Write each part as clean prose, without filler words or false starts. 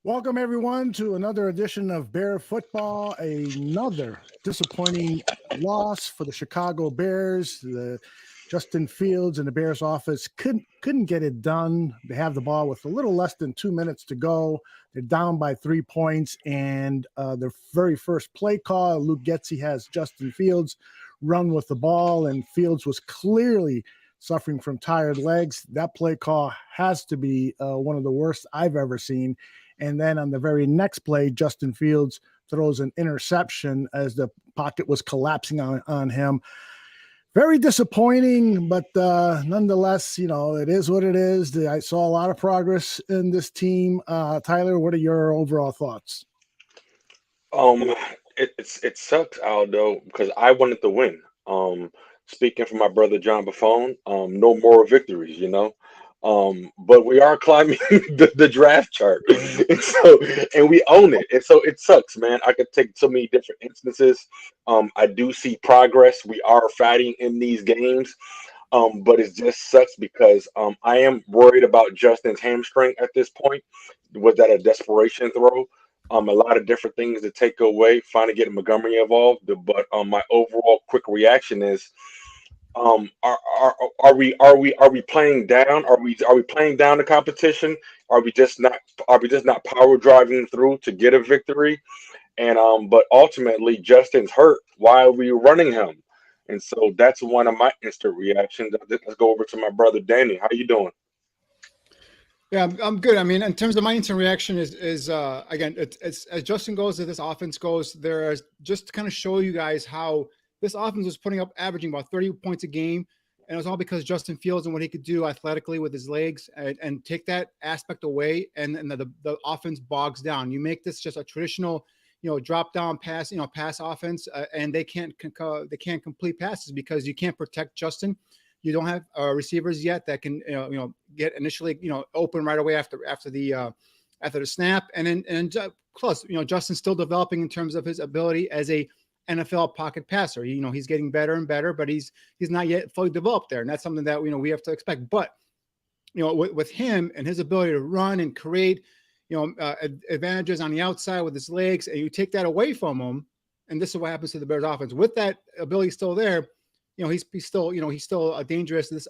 Welcome, everyone, to another edition of Bear Football. Another disappointing loss for the Chicago Bears. Justin Fields and the Bears office couldn't get it done. They have the ball with a little less than 2 minutes to go. They're down by 3 points, and their very first play call, Luke Getsy has Justin Fields run with the ball, and Fields was clearly suffering from tired legs. That play call has to be one of the worst I've ever seen. And then on the very next play, Justin Fields throws an interception as the pocket was collapsing on him. Very disappointing, but nonetheless, it is what it is. I saw a lot of progress in this team. Tyler, what are your overall thoughts? It sucks, Aldo, because I wanted to win. Speaking for my brother John Buffone, no moral victories. But we are climbing the draft chart, and we own it, and so it sucks, man. I could take so many different instances. I do see progress. We are fighting in these games, but it just sucks because I am worried about Justin's hamstring at this point. Was that a desperation throw? A lot of different things to take away. Finally getting Montgomery involved, but my overall quick reaction is are we playing down? Are we playing down the competition? Are we just not power driving through to get a victory? And but ultimately Justin's hurt. Why are we running him? And so that's one of my instant reactions. Let's go over to my brother Danny. How you doing? Yeah, I'm good. I mean, in terms of my instant reaction is again, it's as Justin goes, as this offense goes, there's just to kind of show you guys how this offense was putting up averaging about 30 points a game. And it was all because Justin Fields and what he could do athletically with his legs and take that aspect away. And the offense bogs down. You make this just a traditional, drop down pass, pass offense, and they can't complete passes because you can't protect Justin. You don't have receivers yet that can, get initially, open right away after the snap. And plus, Justin's still developing in terms of his ability as a NFL pocket passer. He's getting better and better, but he's not yet fully developed there. And that's something that, we have to expect. But, with him and his ability to run and create, advantages on the outside with his legs, and you take that away from him, and this is what happens to the Bears offense. With that ability still there, he's still a dangerous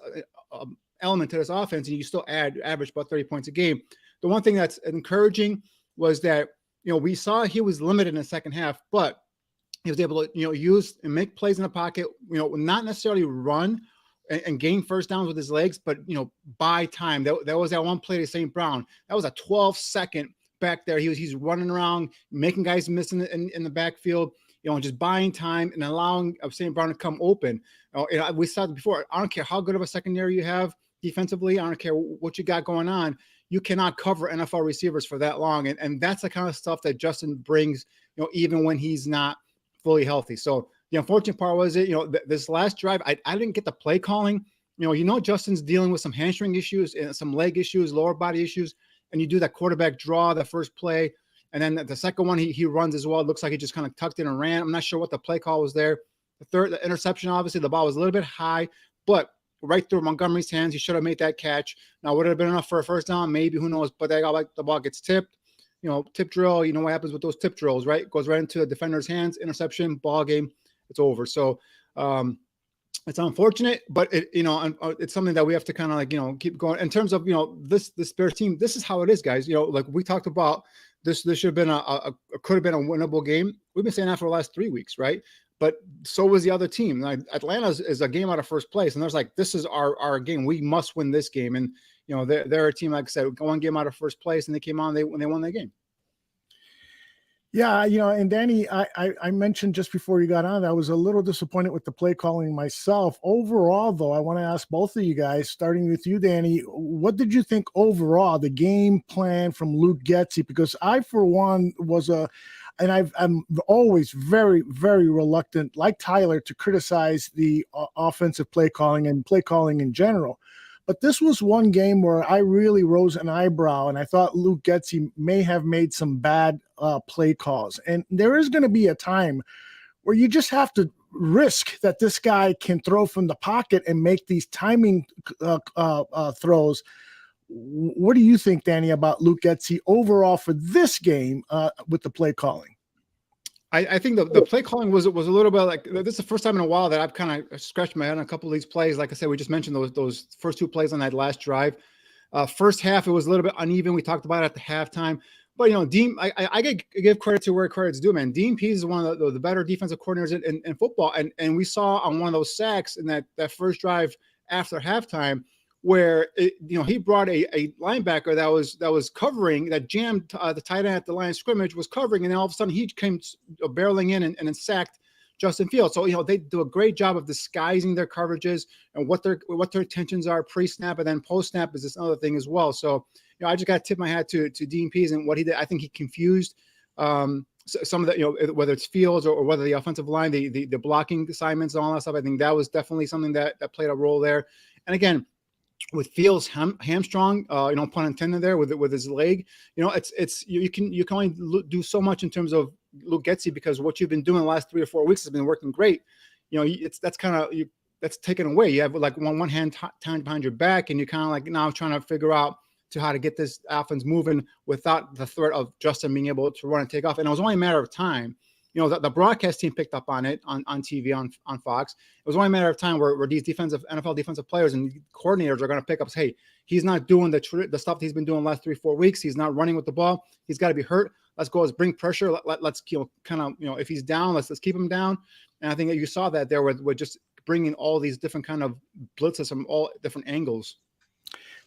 element to this offense, and you still average about 30 points a game. The one thing that's encouraging was that, we saw he was limited in the second half, but he was able to, use and make plays in the pocket, not necessarily run and gain first downs with his legs, but, buy time. That was that one play to St. Brown. That was a 12-second back there. He's running around, making guys miss in the backfield, just buying time and allowing St. Brown to come open. We saw it before. I don't care how good of a secondary you have defensively. I don't care what you got going on. You cannot cover NFL receivers for that long. And that's the kind of stuff that Justin brings, even when he's not fully healthy. So the unfortunate part was this last drive, I didn't get the play calling. Justin's dealing with some hamstring issues and some leg issues, lower body issues, and you do that quarterback draw, the first play, and then the second one he runs as well. It looks like he just kind of tucked in and ran. I'm not sure what the play call was there. The interception, obviously the ball was a little bit high, but right through Montgomery's hands, he should have made that catch. Now, would it have been enough for a first down? Maybe, who knows? But the ball gets tipped. Tip drill, what happens with those tip drills, right? It goes right into the defender's hands, interception, ball game, it's over. So it's unfortunate, but it's something that we have to kind of keep going. In terms of, this Bears team, this is how it is, guys. Like we talked about, this should have been could have been a winnable game. We've been saying that for the last 3 weeks, right? But so was the other team. Like Atlanta is a game out of first place, and there's this is our game. We must win this game. And they're a team, like I said, one game out of first place, and they came on when they won that game. Yeah, and Danny, I mentioned just before you got on, I was a little disappointed with the play calling myself. Overall, though, I want to ask both of you guys, starting with you, Danny, what did you think overall, the game plan from Luke Getsy? Because I, for one, I'm always very, very reluctant, like Tyler, to criticize the offensive play calling and play calling in general. But this was one game where I really rose an eyebrow, and I thought Luke Getsy may have made some bad play calls. And there is going to be a time where you just have to risk that this guy can throw from the pocket and make these timing throws. what do you think, Danny, about Luke Getsy overall for this game with the play calling? I think the play calling was a little bit like, this is the first time in a while that I've kind of scratched my head on a couple of these plays. Like I said, we just mentioned those first two plays on that last drive. First half, it was a little bit uneven. We talked about it at the halftime. But, you know, Dean, I give credit to where credit's due, man. Dean Pease is one of the better defensive coordinators in football. And we saw on one of those sacks in that first drive after halftime where, he brought a linebacker that was covering, that jammed the tight end at the line of scrimmage, was covering, and then all of a sudden he came barreling in and then sacked Justin Fields. So, they do a great job of disguising their coverages and what their intentions are pre-snap, and then post-snap is this other thing as well. So, I just got to tip my hat to Dean Pease and what he did. I think he confused some of the, whether it's Fields or whether the offensive line, the blocking assignments and all that stuff. I think that was definitely something that played a role there. And again, with Fields hamstrung, pun intended there with his leg, it's you can only do so much in terms of Luke Getsy, because what you've been doing the last 3 or 4 weeks has been working great. That's taken away. You have like one hand tied behind your back, and you're kind of like now trying to figure out how to get this offense moving without the threat of Justin being able to run and take off. And it was only a matter of time. The broadcast team picked up on it on TV on Fox. It was only a matter of time where these NFL defensive players and coordinators are going to pick up, hey, he's not doing the stuff he's been doing the last 3-4 weeks. He's not running with the ball. He's got to be hurt. Let's go. Let's bring pressure. Let's kind of, if he's down, let's keep him down. And I think that you saw that there with just bringing all these different kind of blitzes from all different angles.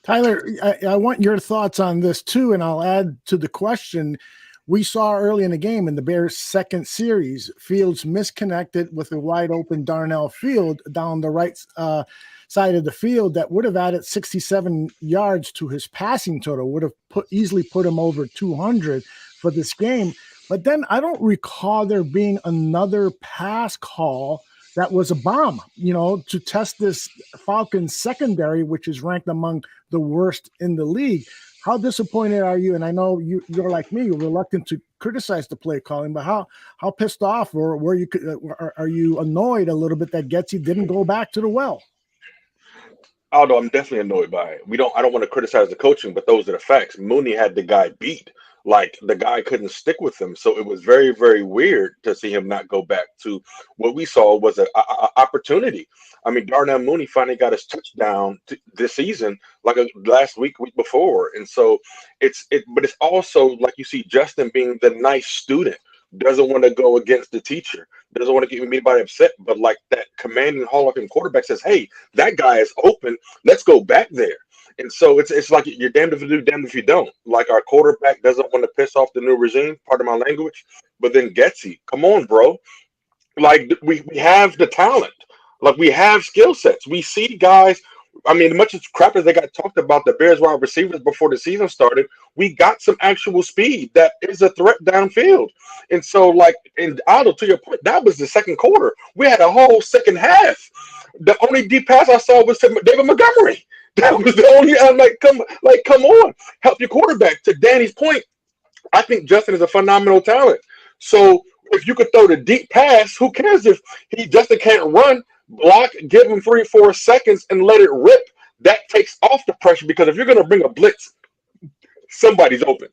Tyler, I want your thoughts on this too, and I'll add to the question. We saw early in the game in the Bears' second series, Fields misconnected with a wide open Darnell Field down the right side of the field that would have added 67 yards to his passing total, would have easily put him over 200 for this game. But then I don't recall there being another pass call that was a bomb, to test this Falcons secondary, which is ranked among the worst in the league. How disappointed are you? And I know you're like me, you're reluctant to criticize the play calling, but how pissed off or are you annoyed a little bit that Getsy didn't go back to the well? Although I'm definitely annoyed by it. I don't want to criticize the coaching, but those are the facts. Mooney had the guy beat. Like, the guy couldn't stick with him. So it was very, very weird to see him not go back to what we saw was an opportunity. I mean, Darnell Mooney finally got his touchdown this season, like last week before. And so but it's also like you see Justin being the nice student, doesn't want to go against the teacher, doesn't want to get anybody upset. But like that commanding Hall of Fame quarterback says, hey, that guy is open. Let's go back there. And so it's like you're damned if you do, damned if you don't. Like, our quarterback doesn't want to piss off the new regime, part of my language. But then Getsy, come on, bro. Like, we have the talent. Like, we have skill sets. We see guys. I mean, as much as crap as they got talked about the Bears wide receivers before the season started, we got some actual speed that is a threat downfield. And so, like, and Aldo, to your point, that was the second quarter. We had a whole second half. The only deep pass I saw was to David Montgomery. That was the only. I'm like, come on, help your quarterback. To Danny's point, I think Justin is a phenomenal talent. So if you could throw the deep pass, who cares if Justin can't run? Block, give him 3-4 seconds, and let it rip. That takes off the pressure, because if you're going to bring a blitz, somebody's open.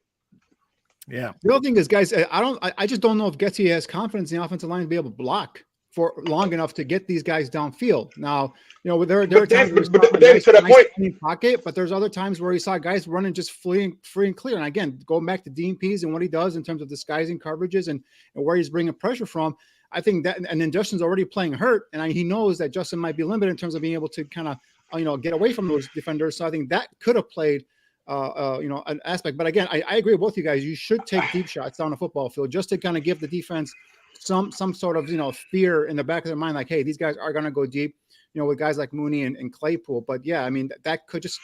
Yeah. The other thing is, guys, I just don't know if Getsy has confidence in the offensive line to be able to block for long enough to get these guys downfield. Now, there are times to that point, pocket, but there's other times where you saw guys running just free and clear. And again, going back to Dean Pease and what he does in terms of disguising coverages and where he's bringing pressure from, I think that, and then Justin's already playing hurt, and he knows that Justin might be limited in terms of being able to kind of, get away from those defenders. So I think that could have played, an aspect. But again, I agree with both you guys. You should take deep shots down the football field just to kind of give the defense some sort of, fear in the back of their mind, like, hey, these guys are going to go deep, with guys like Mooney and Claypool. But yeah, I mean, I'm just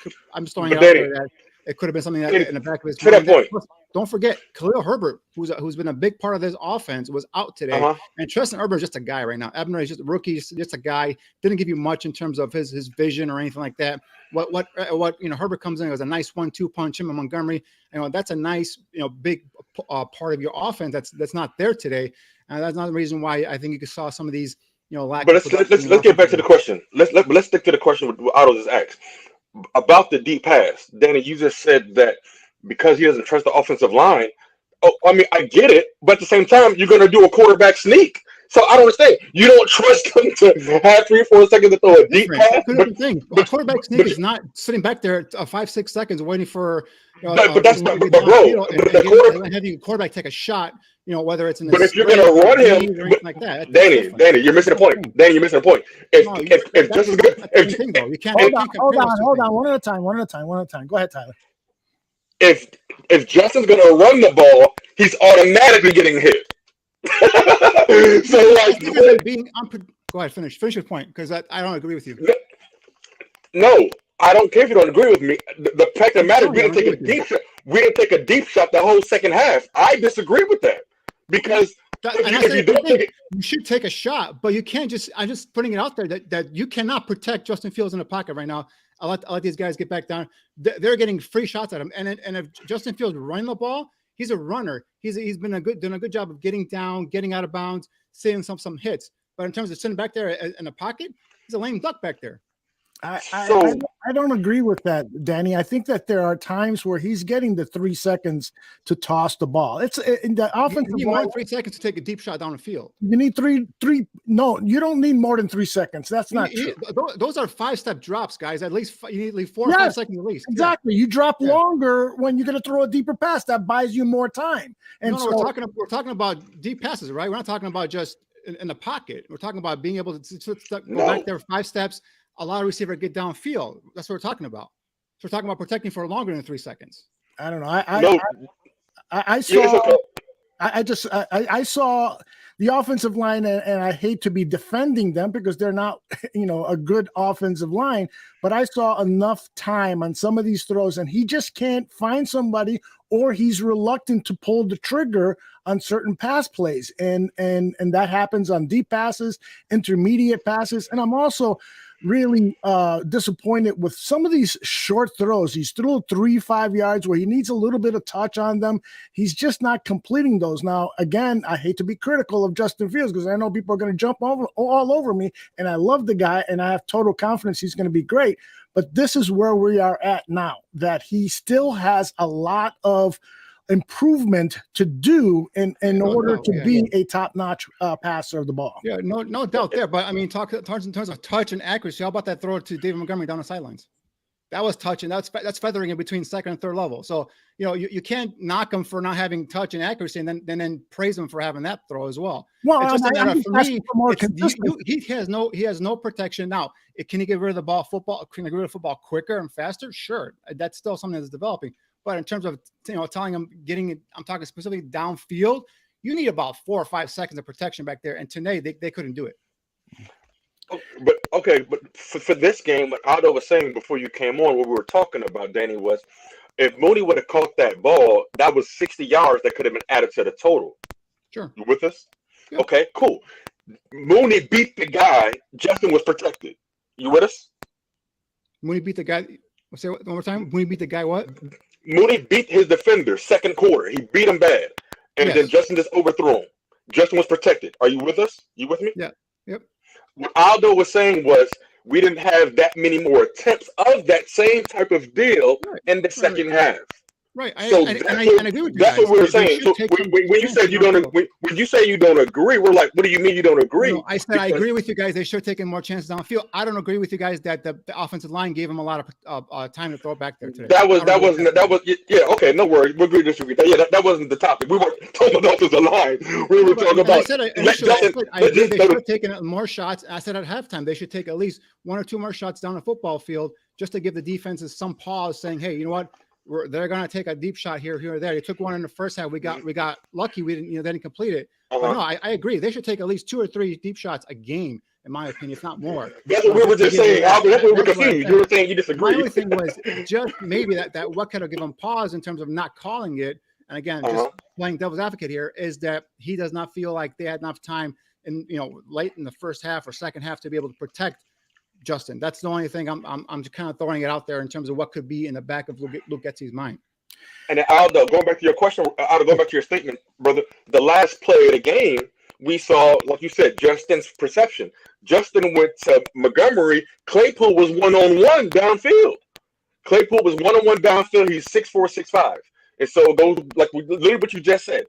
throwing it out there that it could have been something that in the back of his mind. Don't forget, Khalil Herbert, who's been a big part of this offense, was out today. And Tristan Ebner is just a guy right now. Ebner is just a rookie, just a guy. Didn't give you much in terms of his vision or anything like that. What Herbert comes in as a nice 1-2 punch, him and Montgomery. That's a nice, big part of your offense that's not there today. And that's another reason why I think you saw some of these, lack. But let's get back to the question. Let's stick to the question what Otto just asked. about the deep pass, Danny, you just said that because he doesn't trust the offensive line. Oh, I mean, I get it, but at the same time, you're going to do a quarterback sneak. So I don't understand. You don't trust him to have 3 or 4 seconds to throw a deep pass. But the thing, a quarterback sneak is not sitting back there 5-6 seconds waiting for. But that's not, but bro. And having a quarterback take a shot, whether it's in the. But if you're going to run him, or anything like that, Danny, you're missing the point. Danny, you're missing the point. If just as good, you can't. Hold on. One at a time. Go ahead, Tyler. If Justin's going to run the ball, he's automatically getting hit. So go ahead, finish your point, because I don't agree with you. No, I don't care if you don't agree with me. The fact of the matter, we didn't take a deep shot. We didn't take a deep shot the whole second half. I disagree with that because you should take a shot, but you can't just. I'm just putting it out there that you cannot protect Justin Fields in the pocket right now. I'll let these guys get back down. They're getting free shots at him, and if Justin Fields running the ball, he's a runner. He's been doing a good job of getting down, getting out of bounds, saving some hits. But in terms of sitting back there in the pocket, he's a lame duck back there. I don't agree with that, Danny. I think that there are times where he's getting the 3 seconds to toss the ball. It's in the offensive you need more than 3 seconds to take a deep shot down the field. You need three. No, you don't need more than 3 seconds. That's not true. Those are 5-step drops, guys. At least you need 4 or 5 seconds at least. Exactly. Yeah. You drop longer when you're going to throw a deeper pass. That buys you more time. And we're talking about deep passes, right? We're not talking about just in the pocket. We're talking about being able to go back there 5 steps. Allow a receiver to get downfield. That's what we're talking about. So we're talking about protecting for longer than 3 seconds. I don't know. I saw the offensive line, and I hate to be defending them because they're not, a good offensive line, but I saw enough time on some of these throws, and he just can't find somebody, or he's reluctant to pull the trigger on certain pass plays, and that happens on deep passes, intermediate passes, and I'm also really disappointed with some of these short throws. He's threw 3-5 yards where he needs a little bit of touch on them. He's just not completing those. Now, again, I hate to be critical of Justin Fields because I know people are going to jump all over me, and I love the guy, and I have total confidence he's going to be great. But this is where we are at now, that he still has a lot of improvement to do in order to be a top-notch passer of the ball. Yeah, no doubt there. But I mean, talk in terms of touch and accuracy. How about that throw to David Montgomery down the sidelines? That was touch, and that's feathering in between second and third level. So you can't knock him for not having touch and accuracy, and then praise him for having that throw as well. Well, it's just he has no protection now. Can he get rid of the ball? Can he get rid of football quicker and faster? Sure, that's still something that's developing. But in terms of telling him I'm talking specifically downfield, you need about 4 or 5 seconds of protection back there. And today they couldn't do it. But for this game, what Aldo was saying before you came on, what we were talking about, Danny, was if Mooney would have caught that ball, that was 60 yards that could have been added to the total. Sure. You with us? Yeah. Okay, cool. Mooney beat the guy. Justin was protected. You with us? Mooney beat the guy. Say it one more time. Mooney beat the guy what? Mooney beat his defender second quarter. He beat him bad. And then Justin just overthrew him. Justin was protected. Are you with us? You with me? Yeah. Yep. What Aldo was saying was we didn't have that many more attempts of that same type of deal in the second half. Right. I agree with you. That's guys. what we were saying. So when you said you don't agree, we're like, what do you mean you don't agree? No, I said I agree with you guys. They should have taken more chances downfield. I don't agree with you guys that the offensive line gave him a lot of time to throw it back there today. That was okay. No worries. We agree to disagree. Yeah, that wasn't the topic. We weren't talking about the line. We were talking about. I agree they should have taken more shots. I said at halftime they should take at least 1 or 2 more shots down the football field just to give the defenses some pause, saying, hey, you know what? They're going to take a deep shot here or there. They took one in the first half. We got lucky. We didn't, they didn't complete it. But no, I agree. They should take at least 2 or 3 deep shots a game, in my opinion, if not more. That's what we were just saying. That's what we were confused. You were saying you disagree. My only thing was just maybe that what could have given pause in terms of not calling it. And again, just playing devil's advocate here is that he does not feel like they had enough time in late in the first half or second half to be able to protect Justin. That's the only thing I'm just kind of throwing it out there in terms of what could be in the back of Luke Getsy's mind. And then Aldo, going back to your question, going back to your statement, brother, the last play of the game, we saw, like you said, Justin's perception. Justin went to Montgomery. Claypool was 1-on-1 downfield. Claypool was one-on-one downfield. He's 6'4", 6'5". And so those, like literally what you just said,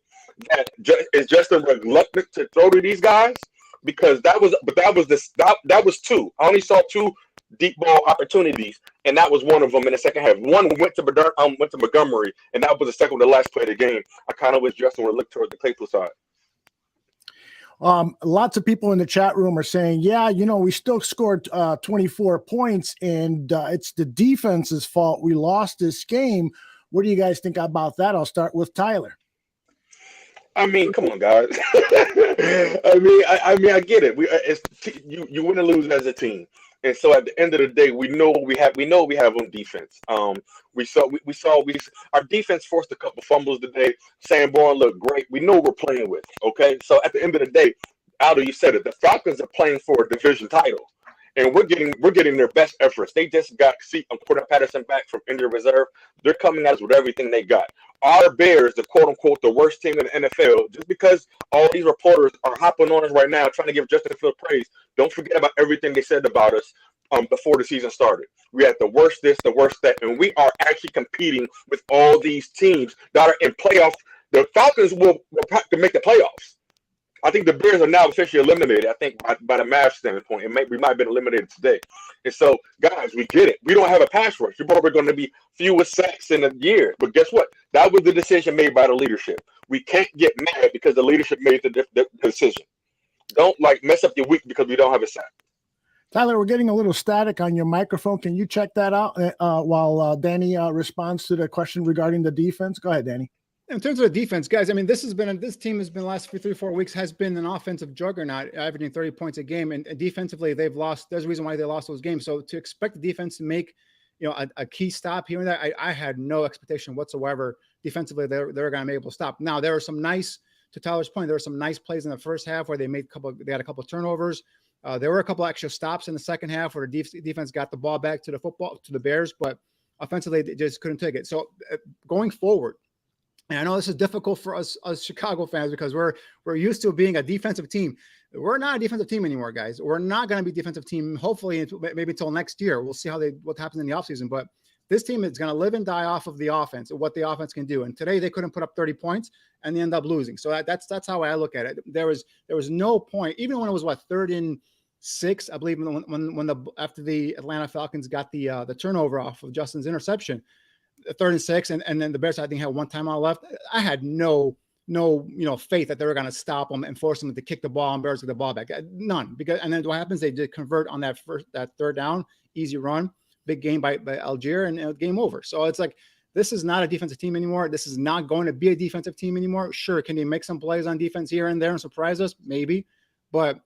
that is Justin reluctant to throw to these guys because that was two. I only saw two deep ball opportunities, and that was one of them in the second half. One went to Montgomery, and that was the second to last play of the game. I kind of wish Justin would look towards the Claypool side. Lots of people in the chat room are saying, yeah, we still scored 24 points, and it's the defense's fault we lost this game. What do you guys think about that? I'll start with Tyler. I mean, come on, guys. I get it. You win and lose as a team, and so at the end of the day, we know we have on defense. Our defense forced a couple fumbles today. Sanborn looked great. We know we're playing with. Okay, so at the end of the day, Aldo, you said it. The Falcons are playing for a division title, and we're getting their best efforts. They just got Cordell Patterson back from injured reserve. They're coming at us with everything they got. Our Bears, the quote unquote the worst team in the NFL, just because all these reporters are hopping on us right now trying to give Justin Fields praise, don't forget about everything they said about us before the season started. We had the worst this, the worst that, and we are actually competing with all these teams that are in playoffs. The Falcons will have to make the playoffs. I think the Bears are now officially eliminated. I think by the math standpoint, we might have been eliminated today. And so, guys, we get it. We don't have a pass rush. We're probably going to be fewest sacks in a year. But guess what? That was the decision made by the leadership. We can't get mad because the leadership made the decision. Don't mess up your week because we don't have a sack. Tyler, we're getting a little static on your microphone. Can you check that out while Danny responds to the question regarding the defense? Go ahead, Danny. In terms of the defense, guys, I mean, this team has been the last 3-4 weeks has been an offensive juggernaut, averaging 30 points a game, and defensively they've lost. There's a reason why they lost those games. So to expect the defense to make, a key stop here and there, I had no expectation whatsoever. Defensively, they're going to be able to stop. Now there are some nice, to Tyler's point, there were some nice plays in the first half where they had a couple of turnovers. There were a couple of extra stops in the second half where the defense got the ball back to the Bears, but offensively they just couldn't take it. So going forward. And I know this is difficult for us Chicago fans because we're used to being a defensive team. We're not a defensive team anymore, guys. We're not going to be a defensive team, hopefully, maybe until next year. We'll see what happens in the offseason. But this team is going to live and die off of the offense, what the offense can do. And today they couldn't put up 30 points, and they end up losing. So that's how I look at it. There was no point, even when it was 3rd and 6, I believe, after the Atlanta Falcons got the turnover off of Justin's interception. 3rd and 6, and then the Bears, I think, had one timeout left. I had no faith that they were going to stop them and force them to kick the ball and Bears get the ball back. None. And then what happens? They did convert on that 3rd down, easy run, big game by Algier, and game over. So it's like, this is not a defensive team anymore. This is not going to be a defensive team anymore. Sure, can they make some plays on defense here and there and surprise us? Maybe, but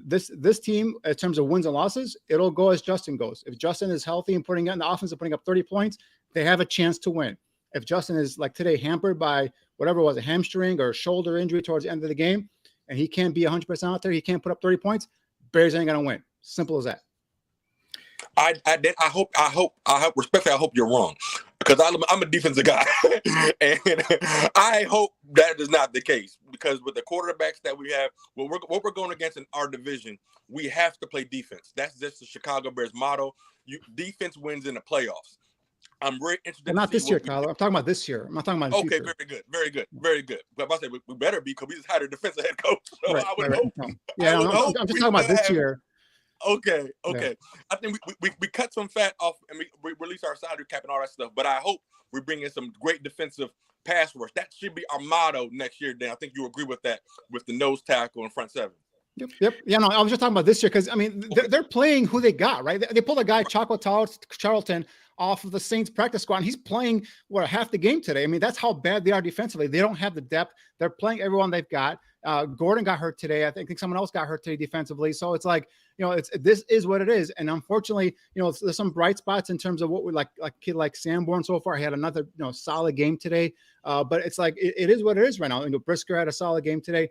this team, in terms of wins and losses, it'll go as Justin goes. If Justin is healthy and putting in the offense and putting up 30 points, they have a chance to win. If Justin is like today hampered by whatever it was, a hamstring or a shoulder injury towards the end of the game, and he can't be 100% out there, he can't put up 30 points, Bears ain't going to win. Simple as that. I hope respectfully, I hope you're wrong, because I'm a defensive guy, and I hope that is not the case, because with the quarterbacks that we have, what we're going against in our division, we have to play defense. That's just the Chicago Bears motto. Defense wins in the playoffs. I'm very interested. But not this year, Tyler. I'm talking about this year. I'm not talking about the future. Very good. But I say we better be, because we just hired a defensive head coach. So right, I would hope. Yeah, I'm just talking about this year. Okay. Yeah. I think we cut some fat off and we release our salary cap and all that stuff. But I hope we bring in some great defensive pass rush. That should be our motto next year, Dan. I think you agree with that, with the nose tackle and front seven. Yep. Yeah, no, I was just talking about this year because, I mean, they're playing who they got, right? They pulled a guy, Chaco Charlton, off of the Saints practice squad, and he's playing, half the game today. I mean, that's how bad they are defensively. They don't have the depth. They're playing everyone they've got. Gordon got hurt today. I think someone else got hurt today defensively. So it's like, this is what it is. And unfortunately, there's some bright spots in terms of what we like kid like Sanborn so far. He had another, solid game today. But it's like, it is what it is right now. Brisker had a solid game today.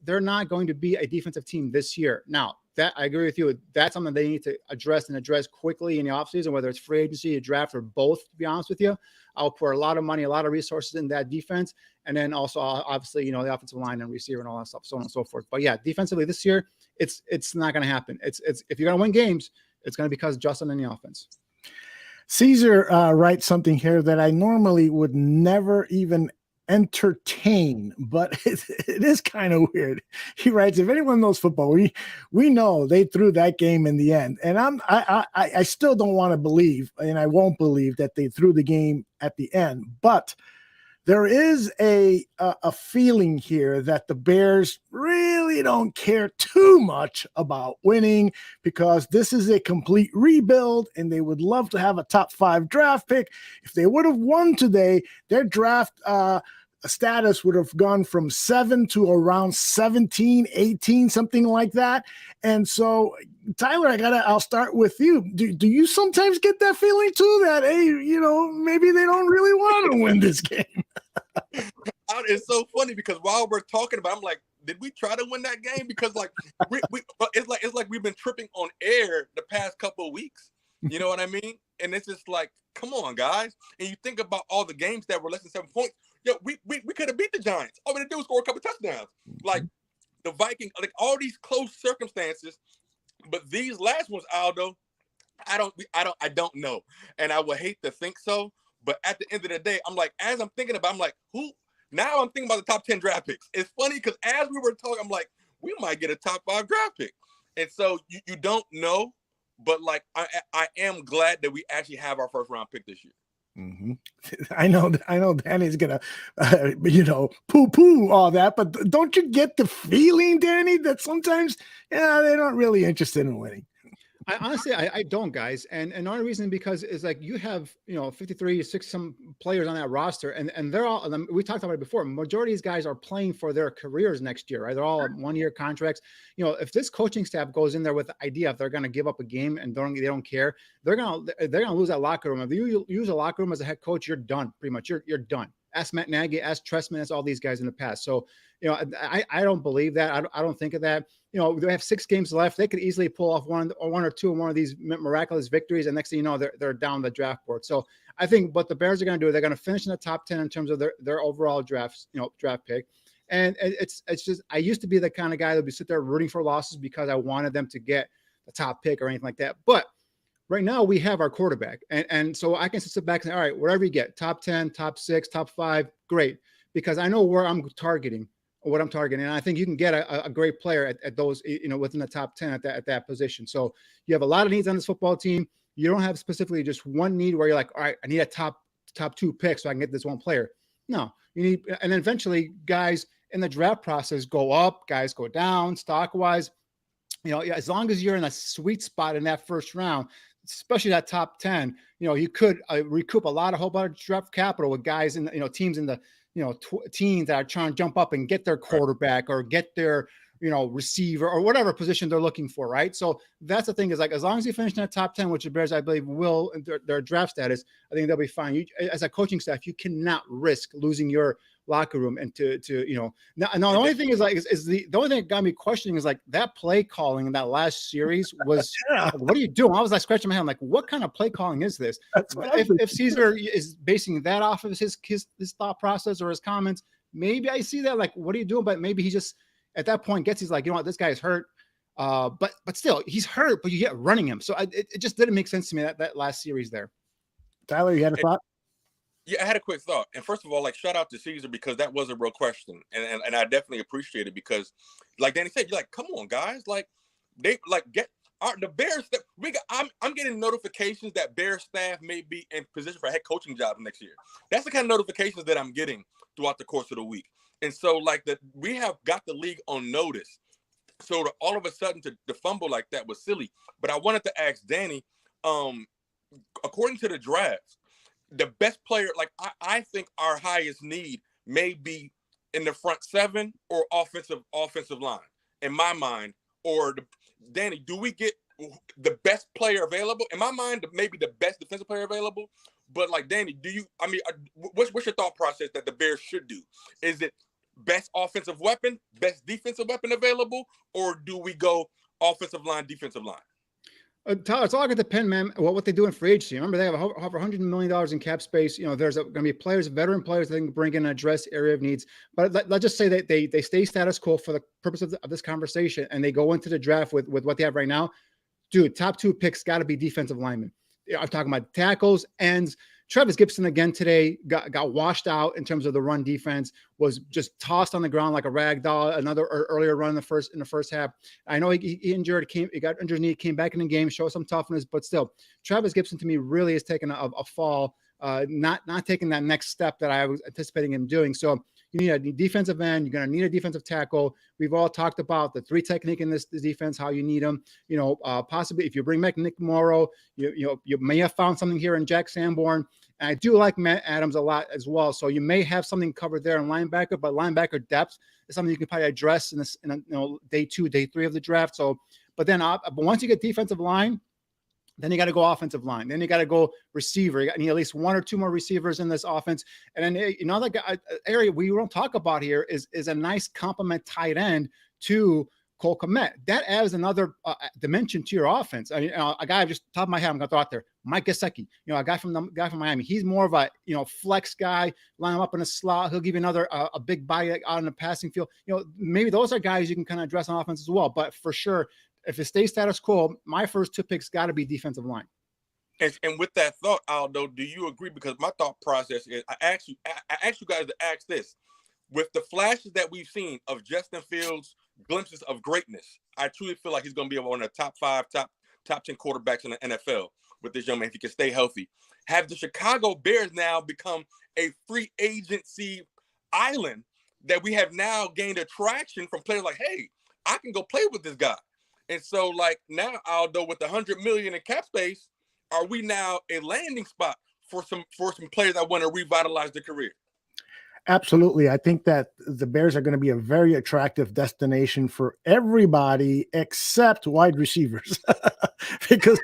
They're not going to be a defensive team this year. Now, that I agree with you. That's something they need to address quickly in the offseason, whether it's free agency, a draft, or both, to be honest with you. I'll pour a lot of money, a lot of resources in that defense. And then also, obviously, the offensive line and receiver and all that stuff, so on and so forth. But yeah, defensively this year, it's not going to happen. It's if you're going to win games, it's going to be because Justin in the offense. Caesar writes something here that I normally would never even entertain, but it is kind of weird. He writes, if anyone knows football, we know they threw that game in the end, and I still don't want to believe, and I won't believe that they threw the game at the end, but there is a feeling here that the Bears really don't care too much about winning because this is a complete rebuild and they would love to have a top 5 draft pick. If they would have won today, their draft status would have gone from 7 to around 17, 18, something like that. And so, Tyler, I'll start with you. Do you sometimes get that feeling too that, hey, maybe they don't really want to win this game? It's so funny because while we're talking about, I'm like, did we try to win that game? Because like it's like we've been tripping on air the past couple of weeks. You know what I mean? And it's just like, come on, guys. And you think about all the games that were less than 7 points. Yo, we could have beat the Giants. All we had to do was score a couple of touchdowns. Like the Vikings, like all these close circumstances. But these last ones, Aldo, I don't know. And I would hate to think so. But at the end of the day, I'm like, as I'm thinking about, I'm like, who? Now I'm thinking about the top 10 draft picks. It's funny because as we were talking, I'm like, we might get a top 5 draft pick. And so you don't know, but like I am glad that we actually have our first round pick this year. Mm-hmm. I know Danny's gonna poo all that, but don't you get the feeling, Danny, that sometimes they're not really interested in winning? I honestly, I don't, guys. And the only reason because is like you have, 53, 60 some players on that roster and they're all, we talked about it before. Majority of these guys are playing for their careers next year, right? They're all 1-year contracts. If this coaching staff goes in there with the idea if they're going to give up a game and they don't care, they're going to lose that locker room. If you use a locker room as a head coach, you're done pretty much. You're done. Ask Matt Nagy, ask Trestman, ask all these guys in the past. So, I don't believe that. I don't think of that. They have 6 games left. They could easily pull off one or two of one of these miraculous victories. And next thing you know, they're down the draft board. So I think what the Bears are going to do, they're going to finish in the top 10 in terms of their overall draft pick. And it's just, I used to be the kind of guy that would be sit there rooting for losses because I wanted them to get the top pick or anything like that. But right now we have our quarterback. And so I can sit back and say, all right, whatever you get, top 10, top 6, top 5, great. Because I know where I'm targeting. What I'm targeting. And I think you can get a great player at those, within the top 10 at that position. So you have a lot of needs on this football team. You don't have specifically just one need where you're like, all right, I need a top 2 pick so I can get this one player. No, you need, and then eventually guys in the draft process go up, guys go down stock wise, as long as you're in a sweet spot in that first round, especially that top 10, you could recoup a whole bunch of draft capital with guys in teams in the, teams that are trying to jump up and get their quarterback or get their, receiver or whatever position they're looking for. Right. So that's the thing is like, as long as you finish in the top 10, which the Bears, I believe will, their draft status, I think they'll be fine. You, as a coaching staff, you cannot risk losing your locker room and now the only thing is like, the only thing that got me questioning is like that play calling in that last series was, like, what are you doing? I was like scratching my head. I'm like, what kind of play calling is this? If Caesar is basing that off of his thought process or his comments, maybe I see that, like, what are you doing? But maybe he just, at that point he's like, what, this guy is hurt. But still he's hurt, but you get running him. So it just didn't make sense to me that last series there. Tyler, you had a thought? Yeah, I had a quick thought. And first of all, like, shout out to Caesar because that was a real question. And I definitely appreciate it because, like Danny said, you're like, come on, guys. Like, they like get the Bears. I'm getting notifications that Bears staff may be in position for head coaching jobs next year. That's the kind of notifications that I'm getting throughout the course of the week. And so, like, we have got the league on notice. So all of a sudden to fumble like that was silly. But I wanted to ask Danny, according to the draft, the best player, like I think our highest need may be in the front 7 or offensive line, in my mind. Or Danny, do we get the best player available? In my mind, maybe the best defensive player available. But like Danny, what's your thought process that the Bears should do? Is it best offensive weapon, best defensive weapon available, or do we go offensive line, defensive line? Tyler, it's all going to depend, man, what they do in free agency. Remember, they have over $100 million in cap space. There's going to be players, veteran players that can bring in and address area of needs. But let's just say that they stay status quo for the purpose of this conversation, and they go into the draft with what they have right now. Dude, top 2 picks got to be defensive linemen. I'm talking about tackles, ends. Travis Gibson again today got washed out in terms of the run defense, was just tossed on the ground like a rag doll. Another earlier run in the first half. I know he got injured knee, came back in the game, showed some toughness, but still, Travis Gibson to me really has taken a fall, not taking that next step that I was anticipating him doing. So you need a defensive end. You're going to need a defensive tackle. We've all talked about the 3 technique in this defense, how you need them. Possibly if you bring back Nick Morrow, you may have found something here in Jack Sanborn. And I do like Matt Adams a lot as well. So you may have something covered there in linebacker, but linebacker depth is something you can probably address in day 2, day 3 of the draft. So, but once you get defensive line, then you got to go offensive line. Then you got to go receiver. You need at least 1 or 2 more receivers in this offense. And then another area we don't talk about here is a nice complement tight end to Cole Kmet. That adds another dimension to your offense. I mean, a guy just top of my head, I'm going to throw out there, Mike Gesicki. A guy from Miami. He's more of a flex guy. Line him up in a slot. He'll give you another a big bite out in the passing field. Maybe those are guys you can kind of address on offense as well. But for sure, if it stays status quo, my first 2 picks got to be defensive line. And with that thought, Aldo, do you agree? Because my thought process is, I asked you guys to ask this. With the flashes that we've seen of Justin Fields' glimpses of greatness, I truly feel like he's going to be one of the top 5, top 10 quarterbacks in the NFL with this young man if he can stay healthy. Have the Chicago Bears now become a free agency island that we have now gained attraction from players like, hey, I can go play with this guy. And so, like, now, Aldo, with $100 million in cap space, are we now a landing spot for some players that want to revitalize their career? Absolutely. I think that the Bears are going to be a very attractive destination for everybody except wide receivers because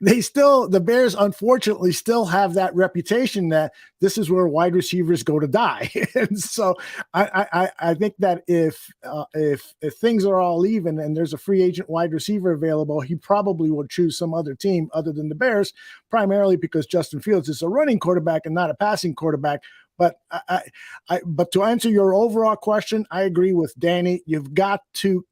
the Bears unfortunately still have that reputation that this is where wide receivers go to die. And so I think that if things are all even and there's a free agent wide receiver available, he probably will choose some other team other than the Bears, primarily because Justin Fields is a running quarterback and not a passing quarterback. But but to answer your overall question, I agree with Danny. You've got to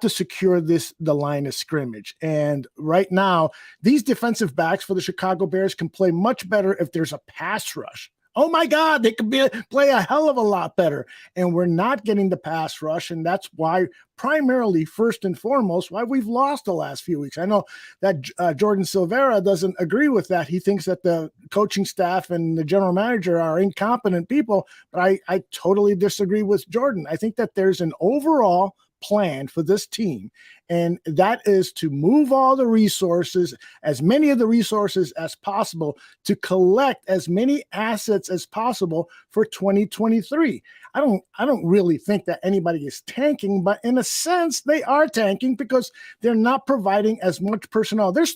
secure the line of scrimmage. And right now, these defensive backs for the Chicago Bears can play much better if there's a pass rush. Oh my God, they could play a hell of a lot better. And we're not getting the pass rush. And that's why, primarily, first and foremost, why we've lost the last few weeks. I know that Jordan Silvera doesn't agree with that. He thinks that the coaching staff and the general manager are incompetent people. But I totally disagree with Jordan. I think that there's an overall plan for this team, and that is to move all the resources, as many of the resources as possible, to collect as many assets as possible for 2023. I don't really think that anybody is tanking, but in a sense they are tanking because they're not providing as much personnel. There's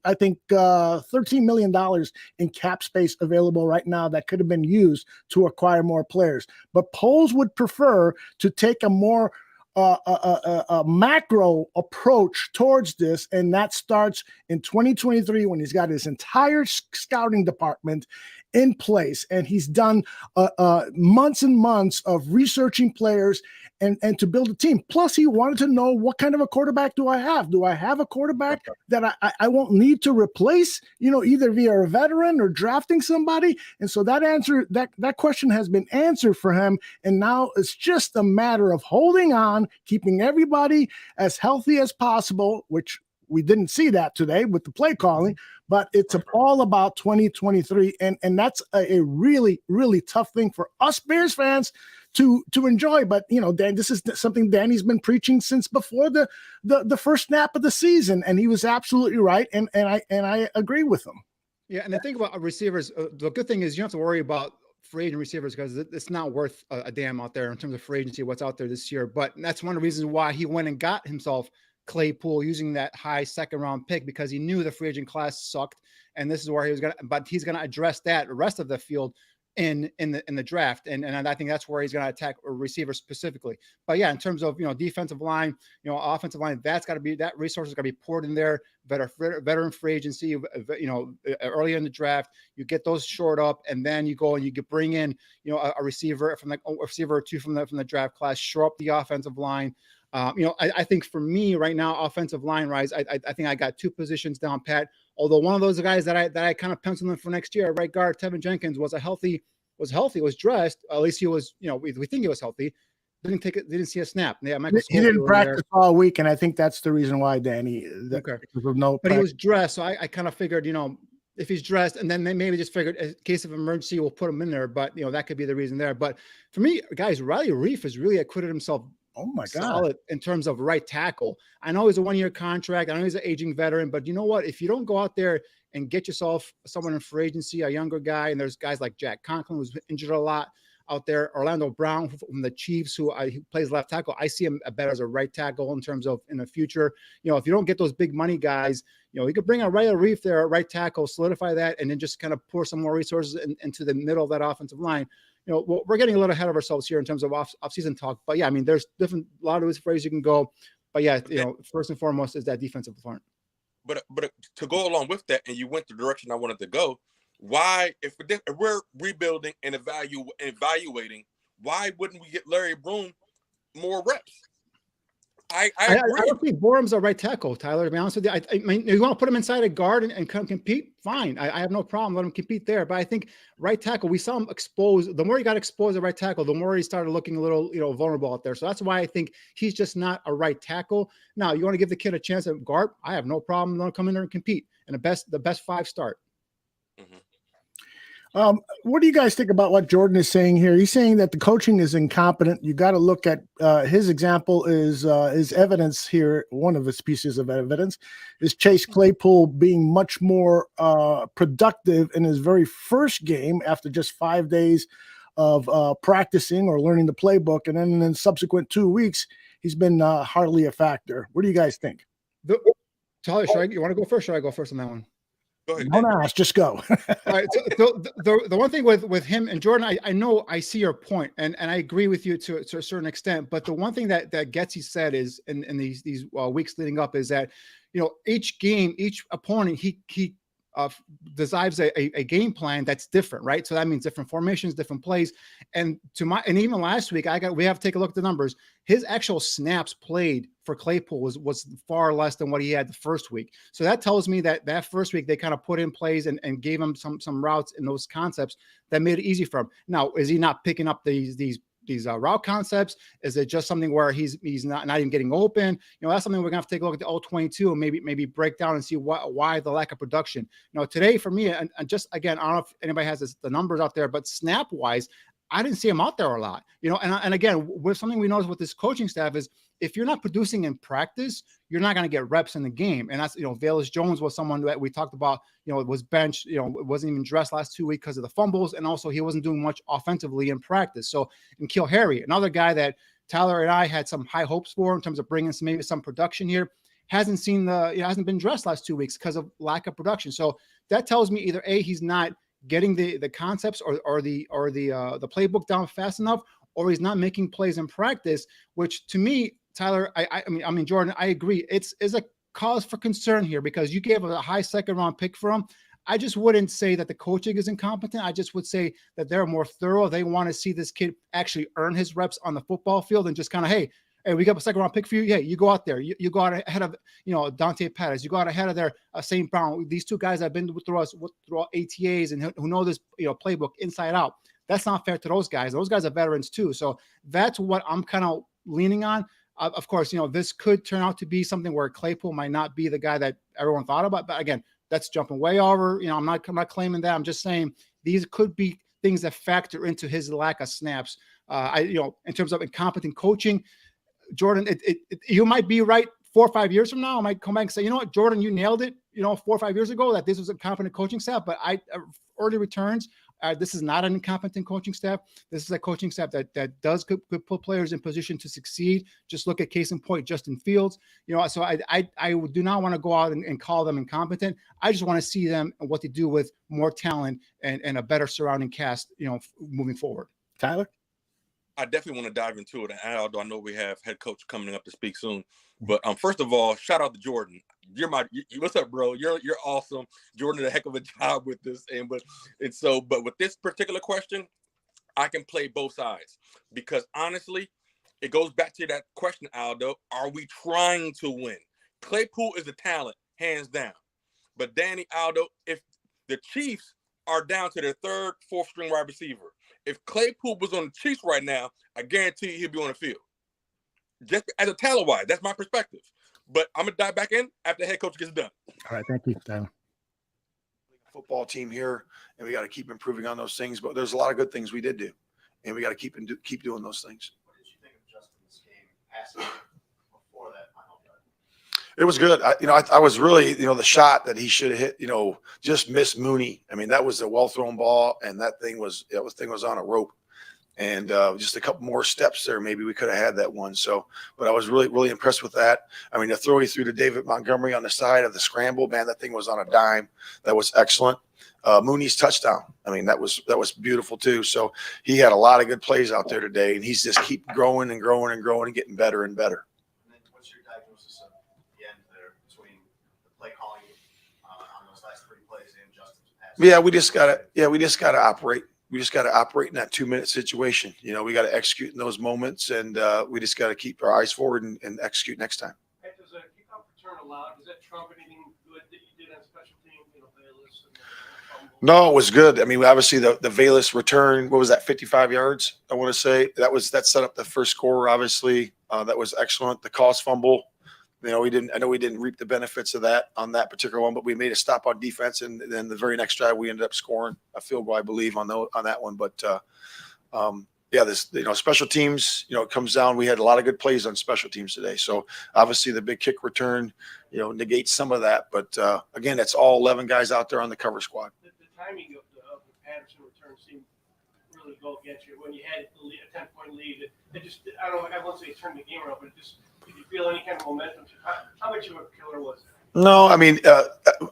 I think $13 million in cap space available right now that could have been used to acquire more players. But Poles would prefer to take a more a macro approach towards this, and that starts in 2023 when he's got his entire scouting department in place, and he's done months and months of researching players and to build a team. Plus, he wanted to know, what kind of a quarterback do I have? Do I have a quarterback that I won't need to replace, either via a veteran or drafting somebody? And so that question has been answered for him. And now it's just a matter of holding on, keeping everybody as healthy as possible, which we didn't see that today with the play calling, but it's all about 2023. And that's a really, really tough thing for us Bears fans to enjoy. But, Dan, this is something Danny's been preaching since before the first snap of the season. And he was absolutely right. And I agree with him. Yeah. And the thing about receivers, the good thing is you don't have to worry about free agent receivers because it's not worth a damn out there in terms of free agency, what's out there this year. But that's one of the reasons why he went and got himself Claypool using that high second round pick, because he knew the free agent class sucked. And this is where he's going to address that the rest of the field in the draft. And I think that's where he's going to attack a receiver specifically. But yeah, in terms of, defensive line, offensive line, that resource is going to be poured in there. Veteran free agency, early in the draft, you get those shored up, and then you go and you could bring in, a receiver or two from the draft class, shore up the offensive line. I think for me right now, offensive line rise, I think I got 2 positions down pat. Although one of those guys that I kind of penciled in for next year, right guard Tevin Jenkins was dressed. At least he was, we think he was healthy. Didn't see a snap. Yeah, Michael He didn't Schofield practice all week, and I think that's the reason why, Danny. Okay. No, but he was dressed, so I kind of figured, if he's dressed, and then they maybe just figured in case of emergency, we'll put him in there. But that could be the reason there. But for me, guys, Riley Reif has really acquitted himself. Oh my God. Solid in terms of right tackle. I know he's a 1-year contract. I know he's an aging veteran, but you know what? If you don't go out there and get yourself someone in free agency, a younger guy, and there's guys like Jack Conklin who's injured a lot out there, Orlando Brown from the Chiefs who plays left tackle. I see him better as a right tackle in terms of in the future. If you don't get those big money guys, you could bring a Riley Reif there, a right tackle, solidify that, and then just kind of pour some more resources into the middle of that offensive line. We're getting a little ahead of ourselves here in terms of off-season talk. But yeah, I mean, there's a lot of these phrases you can go. But yeah, first and foremost is that defensive front. But to go along with that, and you went the direction I wanted to go. Why, if we're rebuilding and evaluating, why wouldn't we get Larry Broom more reps? I agree. I don't think Barroom's a right tackle, Tyler, to be honest with you. I mean, you want to put him inside a guard and come compete? Fine. I have no problem. Let him compete there. But I think right tackle, we saw him exposed. The more he got exposed at right tackle, the more he started looking a little, vulnerable out there. So that's why I think he's just not a right tackle. Now, you want to give the kid a chance at guard? I have no problem. Let him come in there and compete. And the best 5 start. Mm-hmm. What do you guys think about what Jordan is saying here? He's saying that the coaching is incompetent. You got to look at his example is evidence here. One of his pieces of evidence is Chase Claypool being much more productive in his very first game after just 5 days of practicing or learning the playbook. And then in subsequent 2 weeks, he's been hardly a factor. What do you guys think? Tyler, you want to go first? Should I go first on that one? Don't ask, just go. All right. So the one thing with him and Jordan, I know I see your point, and I agree with you to a certain extent. But the one thing that Getsy said is in these weeks leading up is that each game, each opponent, he designs a game plan that's different, right? So that means different formations, different plays. And even last week, we have to take a look at the numbers. His actual snaps played for Claypool was far less than what he had the first week. So that tells me that first week they kind of put in plays and gave him some routes and those concepts that made it easy for him. Now, is he not picking up these route concepts? Is it just something where he's not even getting open? That's something we're gonna have to take a look at the all-22 and maybe break down and see why the lack of production. Today for me, and just again, I don't know if anybody has the numbers out there, but snap wise, I didn't see him out there a lot. And again, with something we notice with this coaching staff is if you're not producing in practice, you're not going to get reps in the game. And that's, Velus Jones was someone that we talked about, was benched, wasn't even dressed last 2 weeks because of the fumbles. And also he wasn't doing much offensively in practice. So, and N'Keal Harry, another guy that Tyler and I had some high hopes for in terms of bringing maybe some production here, hasn't been dressed last 2 weeks because of lack of production. So that tells me either A, he's not getting the concepts or the playbook down fast enough, or he's not making plays in practice, which to me, Tyler, I mean, Jordan, I agree. It's a cause for concern here because you gave a high 2nd round pick for him. I just wouldn't say that the coaching is incompetent. I just would say that they're more thorough. They want to see this kid actually earn his reps on the football field and just kind of, hey, we got a 2nd round pick for you. Yeah, you go out there. You go out ahead of, Dante Pettis. You go out ahead of their St. Brown. These 2 guys have been through ATAs and who know this, playbook inside out. That's not fair to those guys. Those guys are veterans too. So that's what I'm kind of leaning on. Of course, this could turn out to be something where Claypool might not be the guy that everyone thought about. But again, that's jumping way over. I'm not claiming that. I'm just saying these could be things that factor into his lack of snaps. In terms of incompetent coaching, Jordan, you might be right 4 or 5 years from now. I might come back and say, you know what, Jordan, you nailed it, 4 or 5 years ago that this was a competent coaching staff. But early returns, this is not an incompetent coaching staff. This is a coaching staff that does put players in position to succeed. Just look at case in point, Justin Fields. So I do not want to go out and call them incompetent. I just want to see them and what they do with more talent and a better surrounding cast, moving forward. Tyler? I definitely want to dive into it. And although I know we have head coach coming up to speak soon, but first of all, shout out to Jordan. What's up, bro? You're awesome. Jordan did a heck of a job with this, but with this particular question, I can play both sides because honestly, it goes back to that question, Aldo. Are we trying to win? Claypool is a talent, hands down, But Danny, Aldo, if the Chiefs are down to their third, fourth string wide receiver, if Claypool was on the Chiefs right now, I guarantee he'll be on the field. Just as a talent wise, that's my perspective. But I'm gonna dive back in after the head coach gets done. All right, thank you, Tyler. Football team here, and we got to keep improving on those things. But there's a lot of good things we did do, and we got to keep doing those things. What did you think of Justin's game passing before that final drive? It was good. I was really, the shot that he should have hit, just missed Mooney. I mean, that was a well-thrown ball, and that thing was on a rope. And just a couple more steps there, maybe we could have had that one. So, but I was really, really impressed with that. I mean, the throw he threw to David Montgomery on the side of the scramble, man, that thing was on a dime. That was excellent. Mooney's touchdown, I mean, that was beautiful too. So he had a lot of good plays out there today, and he's just keep growing and growing and growing and getting better and better. And then what's your diagnosis of the end there between the play calling on those last 3 plays and Justin's pass? Yeah, we just gotta operate. We just got to operate in that 2-minute situation. We got to execute in those moments, and we just got to keep our eyes forward and execute next time. Hey, does a kickoff return allowed? Does that trump anything good that you did on special teams? Bayless and No, it was good. I mean, obviously the Bayless return, what was that, 55 yards? I want to say that set up the first score. Obviously, that was excellent. The Cost fumble. I know we didn't reap the benefits of that on that particular one, but we made a stop on defense, and then the very next drive we ended up scoring a field goal, I believe, on that one. But special teams, it comes down. We had a lot of good plays on special teams today. So obviously the big kick return, negates some of that. But again, it's all 11 guys out there on the cover squad. the timing of the Patterson return seemed really go against you when you had a 10-point lead. It just, I don't know, I won't say it turned the game around, but it just. Did you feel any kind of momentum? How much of a killer was it? No, I mean,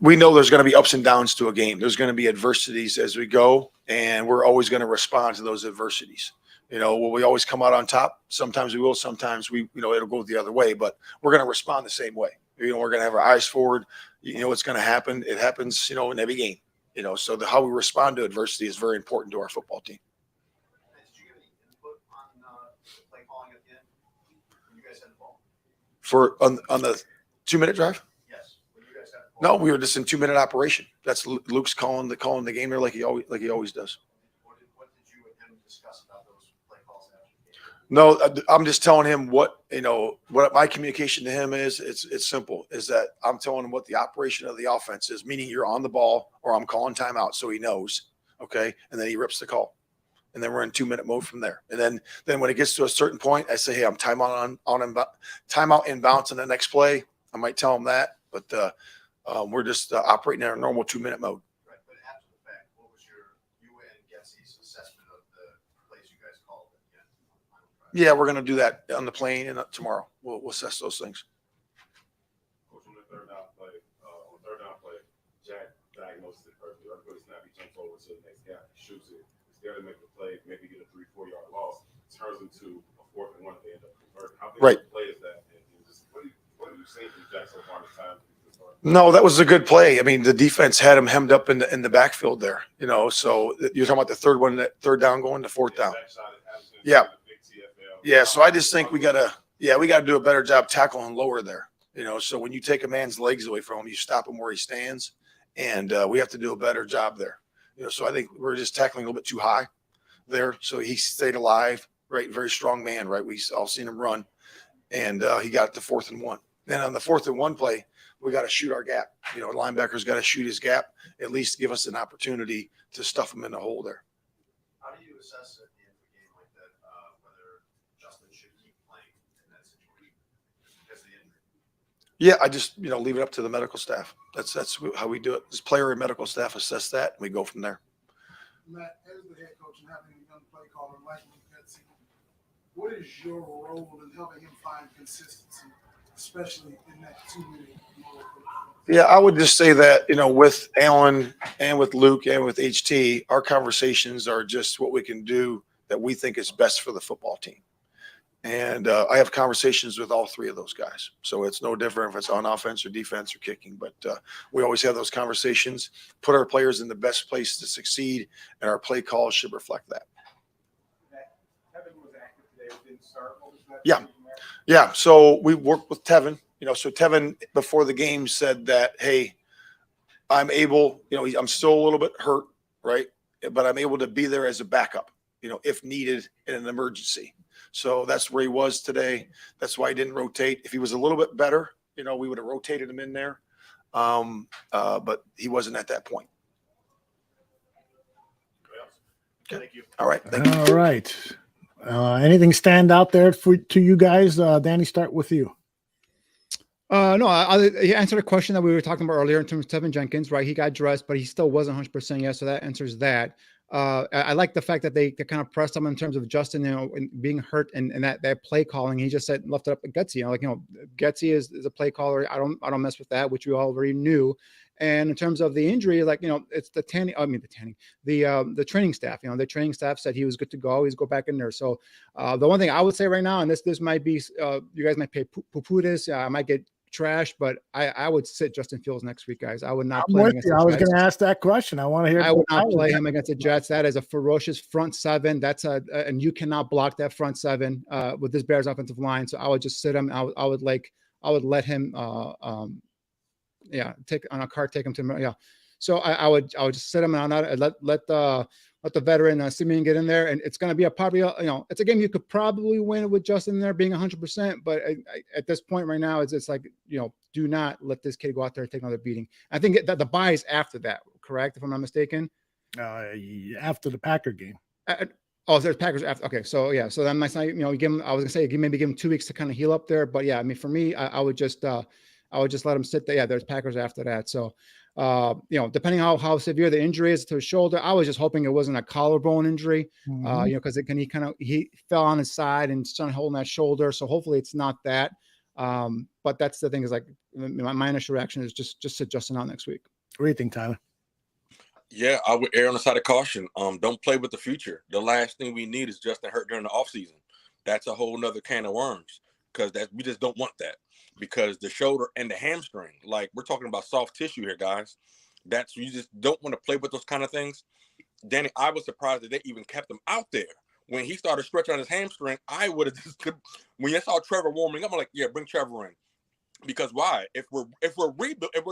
we know there's going to be ups and downs to a game. There's going to be adversities as we go, and we're always going to respond to those adversities. Will we always come out on top? Sometimes we will. Sometimes it'll go the other way, but we're going to respond the same way. We're going to have our eyes forward. What's going to happen. It happens, in every game. So how we respond to adversity is very important to our football team. Did you give any input on the play calling at the end when you guys had the ball? On the 2-minute drive? Yes. When you guys had the ball. No, we were just in 2-minute operation. That's Luke's calling the game there like he always does. What did you and him discuss about those play calls after the game? No, I'm just telling him what my communication to him is. It's simple, is that I'm telling him what the operation of the offense is, meaning you're on the ball or I'm calling timeout so he knows. Okay. And then he rips the call. And then we're in 2-minute mode from there. And then when it gets to a certain point, I say, hey, I'm timeout inbounds in the next play. I might tell him that, but we're just operating in our normal 2-minute mode. Right. But after the fact, what was you and Getsy's assessment of the plays you guys called at the end? Yeah, we're going to do that on the plane and tomorrow. We'll assess those things. Coach, on the third down play, Jack diagnosed it perfectly. Right before the snap, he jumps over to the next guy, shoots it. He's there to make the play, maybe get a 3-4 yard loss. Turns into a 4th and 1. They end up converting. How big of a play is that? And just what are you saying from Jack so far this time? No, that was a good play. I mean, the defense had him hemmed up in the backfield there. So you're talking about the third down going to 4th down. Yeah. Yeah. So I just think we gotta do a better job tackling lower there. So when you take a man's legs away from him, you stop him where he stands, and we have to do a better job there. So I think we're just tackling a little bit too high there. So he stayed alive, right? Very strong man, right? We all seen him run, and he got to 4th and 1. Then on the 4th and 1 play, we got to shoot our gap. Linebacker's got to shoot his gap, at least give us an opportunity to stuff him in the hole there. How do you assess at the end of a game like that whether Justin should keep playing in that situation because of the injury? Yeah, I just leave it up to the medical staff. That's how we do it. This player and medical staff assess that, and we go from there. Matt, as the head coach and having a young play caller like Betsy, what is your role in helping him find consistency, especially in that 2-minute mode? Yeah, I would just say that, with Alan and with Luke and with HT, our conversations are just what we can do that we think is best for the football team. And I have conversations with all 3 of those guys. So it's no different if it's on offense or defense or kicking. But we always have those conversations, put our players in the best place to succeed, and our play calls should reflect that. Kevin was active today. Didn't start. What was that? Yeah. Yeah. So we worked with Tevin. So Tevin before the game said that, hey, I'm able, I'm still a little bit hurt, right? But I'm able to be there as a backup, if needed in an emergency. So that's where he was today. That's why he didn't rotate. If he was a little bit better, we would have rotated him in there. But he wasn't at that point. Thank you. All right. Thank you. All right. Anything stand out there to you guys? Danny, start with you. No, he answered a question that we were talking about earlier in terms of Tevin Jenkins, right? He got dressed, but he still wasn't 100% yet. So that answers that. I like the fact that they kind of pressed him in terms of Justin, and being hurt and that play calling. He just said, left it up to Gutsy. Gutsy is a play caller. I don't mess with that, which we already knew. And in terms of the injury, it's the training staff. The training staff said he was good to go. He's go back in there. So the one thing I would say right now, and this might be, you guys might poo-poo this. I might get trash, but I would sit Justin Fields next week, guys. I would not play him against the Jets. I was going to ask that question. I want to hear. I would not play him against the Jets. That is a ferocious front seven. And you cannot block that front seven with this Bears offensive line. So I would just sit him. I would let him take on a cart, take him to So I would just sit him and let the veteran Simeon get in there, and it's going to be probably it's a game you could probably win with Justin there being 100%. But at this point right now, it's like do not let this kid go out there and take another beating. I think that the bye is after that, correct? If I'm not mistaken, after the Packer game. There's Packers after. Okay, so yeah, so that might not give him. I was gonna say maybe give him 2 weeks to kind of heal up there, but yeah, I mean for me, I would just let him sit there. Yeah, there's Packers after that, so. Depending how severe the injury is to his shoulder, I was just hoping it wasn't a collarbone injury, because he fell on his side and started holding that shoulder. So hopefully it's not that. But that's the thing is my initial reaction is just sit Justin out next week. What do you think, Tyler? Yeah, I would err on the side of caution. Don't play with the future. The last thing we need is Justin hurt during the offseason. That's a whole nother can of worms, because we just don't want that. Because the shoulder and the hamstring, we're talking about soft tissue here, guys. You just don't want to play with those kind of things. Danny, I was surprised that they even kept him out there. When he started stretching on his hamstring, I would have just, when I saw Trevor warming up, I'm like, yeah, bring Trevor in. Because why? If we're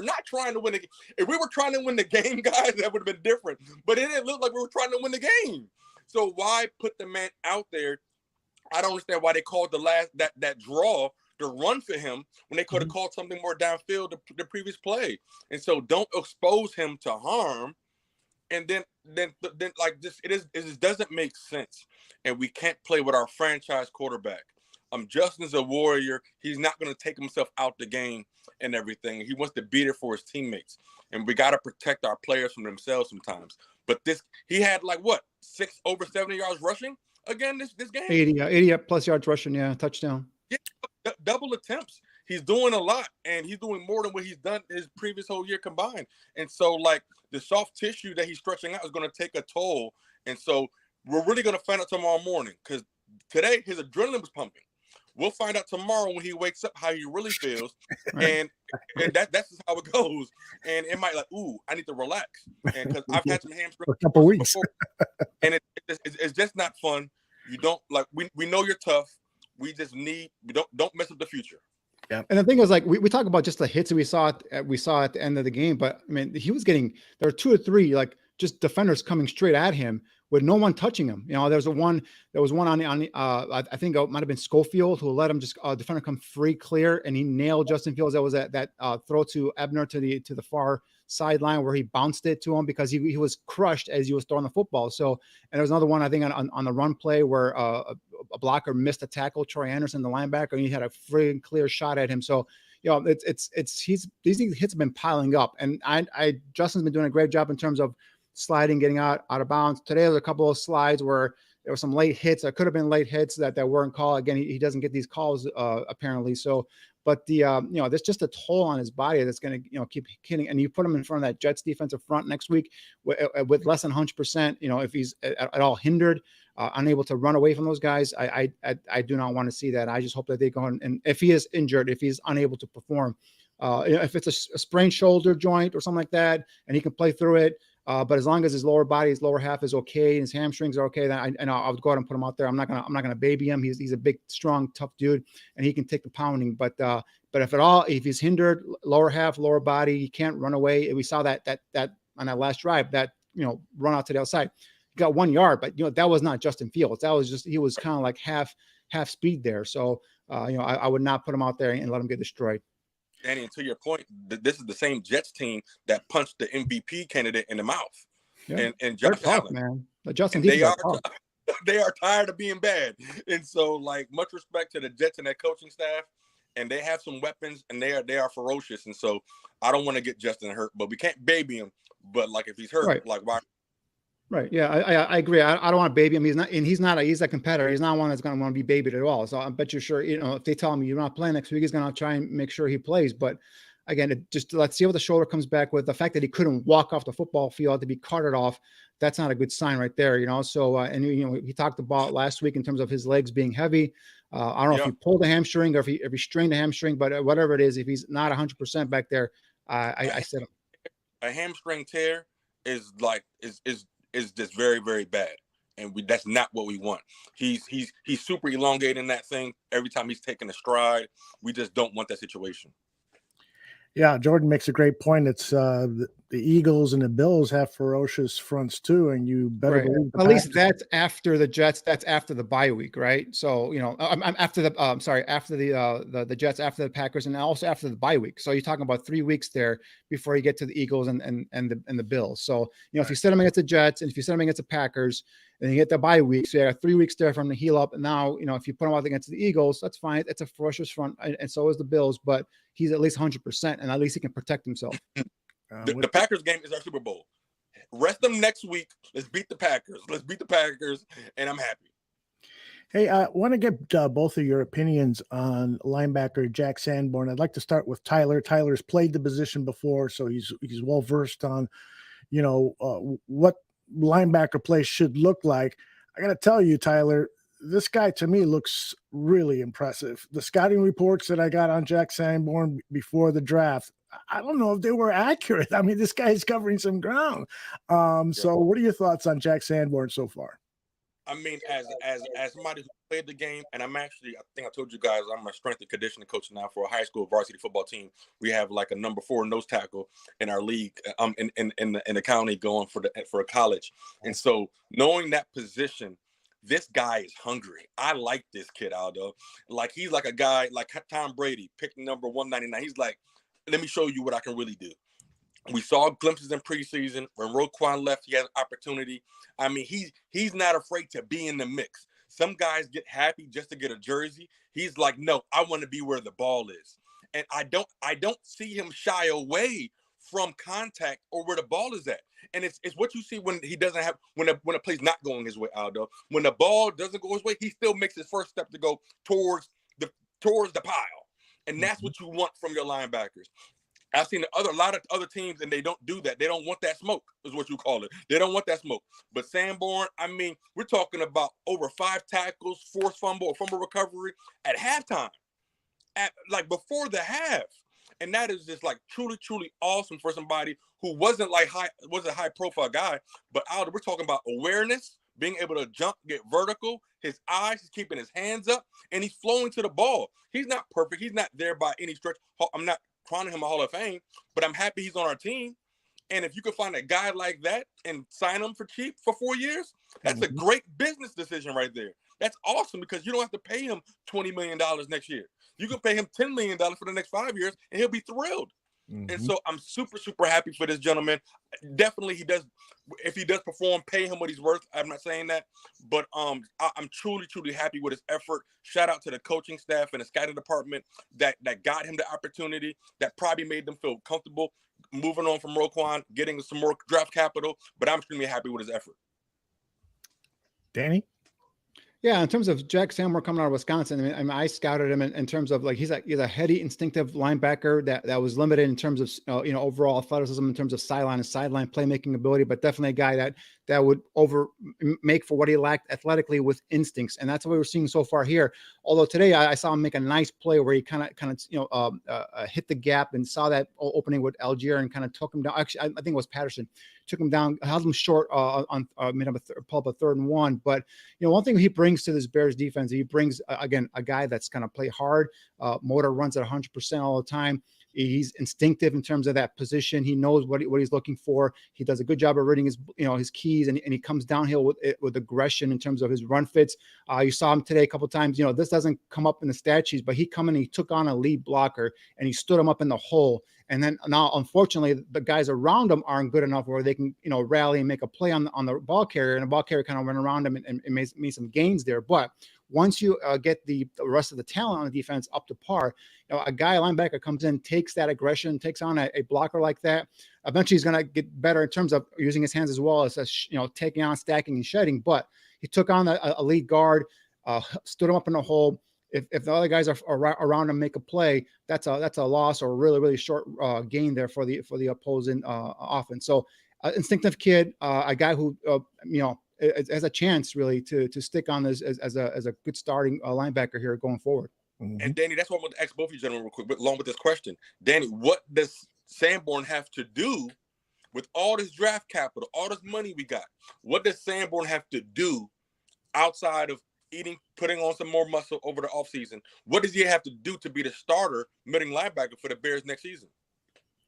not trying to win if we were trying to win the game, guys, that would have been different. But it didn't look like we were trying to win the game. So why put the man out there? I don't understand why they called that draw to run for him when they could have called something more downfield the previous play. And so don't expose him to harm. And then like this, it just doesn't make sense. And we can't play with our franchise quarterback. Justin's a warrior. He's not going to take himself out the game and everything. He wants to be there for his teammates. And we got to protect our players from themselves sometimes. But he had over 70 yards rushing again this game. 80 plus yards rushing, touchdown. Yeah, double attempts. He's doing a lot, and he's doing more than what he's done his previous whole year combined. And so, the soft tissue that he's stretching out is going to take a toll. And so we're really going to find out tomorrow morning, because today his adrenaline was pumping. We'll find out tomorrow when he wakes up how he really feels, and that's just how it goes. And it might ooh, I need to relax, and because I've had some hamstring a couple weeks before, and it's just not fun. You don't we know you're tough. We just don't mess up the future. Yeah. And the thing is, we talk about just the hits that we saw at the end of the game, but I mean, there were 2 or 3 just defenders coming straight at him with no one touching him. There was one on the I think it might have been Schofield who let him just defender come free clear, and he nailed Justin Fields. That was that throw to Ebner to the far sideline where he bounced it to him because he was crushed as he was throwing the football. So, and there was another one I think on the run play where a blocker missed a tackle, Troy Anderson, the linebacker, and he had a free clear shot at him. So, these hits have been piling up, and Justin's been doing a great job in terms of sliding, getting out of bounds. Today there was a couple of slides where there were some late hits. There could have been late hits that weren't called. Again, he doesn't get these calls apparently. So, but there's just a toll on his body that's going to keep hitting. And you put him in front of that Jets defensive front next week with less than 100%. If he's at all hindered, unable to run away from those guys, I do not want to see that. I just hope that they go and if he is injured, if he's unable to perform, if it's a sprained shoulder joint or something like that, and he can play through it, But as long as his lower body, his lower half is okay, and his hamstrings are okay, then I would go out and put him out there. I'm not gonna baby him. He's a big, strong, tough dude, and he can take the pounding. But if he's hindered, lower half, lower body, he can't run away. We saw that on that last drive, that run out to the outside. He got 1 yard, but that was not Justin Fields. That was just, he was kind of like half speed there. So I would not put him out there and let him get destroyed. Danny, and to your point, this is the same Jets team that punched the MVP candidate in the mouth. Yeah. And They're Josh tough, Allen, man. The Justin they are tough. they are tired of being bad. And so, like, much respect to the Jets and their coaching staff. And they have some weapons, and they are ferocious. And so I don't want to get Justin hurt, but we can't baby him. But like, if he's hurt, Right. like, why? Right. Yeah, I agree. I don't want to baby him. He's a competitor. He's not one that's going to want to be babied at all. So I bet you're sure, if they tell him you're not playing next week, he's going to try and make sure he plays. But again, let's see what the shoulder comes back with. The fact that he couldn't walk off the football field to be carted off, that's not a good sign right there, So, and he talked about last week in terms of his legs being heavy. I don't know if he pulled a hamstring or if he strained a hamstring, but whatever it is, if he's not 100% back there, I said a hamstring tear is just very, very bad. And that's not what we want. He's super elongating that thing every time he's taking a stride. We just don't want that situation. Yeah, Jordan makes a great point. It's the Eagles and the Bills have ferocious fronts too, and you better believe at least that's after the Jets. That's after the bye week, right? So after the Jets, after the Packers, and also after the bye week. So you're talking about 3 weeks there before you get to the Eagles and the Bills. So if you set them against the Jets and if you set them against the Packers, and you get the bye week, so you have 3 weeks there from the heal up. And now if you put him out against the Eagles, that's fine. It's a ferocious front, and so is the Bills, but he's at least 100%, and at least he can protect himself. The Packers game is our Super Bowl. Rest them next week. Let's beat the Packers. And I'm happy. Hey, I want to get both of your opinions on linebacker Jack Sanborn. I'd like to start with Tyler. Tyler's played the position before, so he's well versed on, what linebacker play should look like. I got to tell you, Tyler, this guy to me looks really impressive. The scouting reports that I got on Jack Sanborn before the draft, I don't know if they were accurate. I mean, this guy's covering some ground. So what are your thoughts on Jack Sanborn so far? I mean, as somebody who played the game, and I think I told you guys, I'm a strength and conditioning coach now for a high school varsity football team. We have like a number 4 nose tackle in our league, in the county going for a college. And so knowing that position, this guy is hungry. I like this kid, Aldo. Like, he's like a guy like Tom Brady, picked number 199. He's like, let me show you what I can really do. We saw glimpses in preseason. When Roquan left, he had an opportunity. I mean, he's not afraid to be in the mix. Some guys get happy just to get a jersey. He's like, no, I want to be where the ball is. And I don't see him shy away from contact or where the ball is at. And it's what you see when he doesn't have, when a play's not going his way, Aldo. When the ball doesn't go his way, he still makes his first step to go towards the pile. And that's what you want from your linebackers. I've seen a lot of other teams, and they don't do that. They don't want that smoke, is what you call it. They don't want that smoke. But Sanborn, I mean, we're talking about over 5 tackles, forced fumble, or fumble recovery at halftime, like before the half. And that is just like truly, truly awesome for somebody who wasn't a high profile guy. But Aldo, we're talking about awareness, being able to jump, get vertical. His eyes, he's keeping his hands up, and he's flowing to the ball. He's not perfect. He's not there by any stretch. I'm not crowning him a Hall of Fame, but I'm happy he's on our team. And if you could find a guy like that and sign him for cheap for 4 years, that's a great business decision right there. That's awesome, because you don't have to pay him $20 million next year. You can pay him $10 million for the next 5 years, and he'll be thrilled. And so I'm super, super happy for this gentleman. Definitely, if he does perform, pay him what he's worth. I'm not saying that, but I'm truly, truly happy with his effort. Shout out to the coaching staff and the scouting department that got him the opportunity, that probably made them feel comfortable moving on from Roquan, getting some more draft capital. But I'm extremely happy with his effort. Danny? Yeah, in terms of Jack Sanborn coming out of Wisconsin, I scouted him in terms of like he's a heady, instinctive linebacker that was limited in terms of overall athleticism, in terms of sideline and sideline playmaking ability, but definitely a guy that would make for what he lacked athletically with instincts, and that's what we're seeing so far here. Although today I saw him make a nice play where he kind of hit the gap and saw that opening with Algier and kind of took him down. Actually, I think it was Patterson took him down, held him short on made him pull up a 3rd and 1, but one thing he brings to this Bears defense, he brings again a guy that's going to play hard. Motor runs at 100% all the time. He's instinctive in terms of that position. He knows what he's looking for. He does a good job of reading his keys, and he comes downhill with aggression in terms of his run fits. You saw him today a couple of times. This doesn't come up in the stat sheets, but he took on a lead blocker and he stood him up in the hole. And then now, unfortunately, the guys around him aren't good enough where they can, rally and make a play on the ball carrier, and the ball carrier kind of went around him and made some gains there. But once you get the rest of the talent on the defense up to par, a linebacker comes in, takes that aggression, takes on a blocker like that. Eventually, he's going to get better in terms of using his hands as well as taking on, stacking, and shedding. But he took on a lead guard, stood him up in the hole. If the other guys are around him make a play, that's a loss or a really, really short gain there for the opposing offense. So instinctive kid, a guy who has a chance really to stick on this as a good starting linebacker here going forward. And Danny, that's what I want to ask both of you gentlemen real quick, along with this question. Danny, what does Sanborn have to do with all this draft capital, all this money we got? What does Sanborn have to do outside of putting on some more muscle over the offseason? What does he have to do to be the starter middle linebacker for the Bears next season?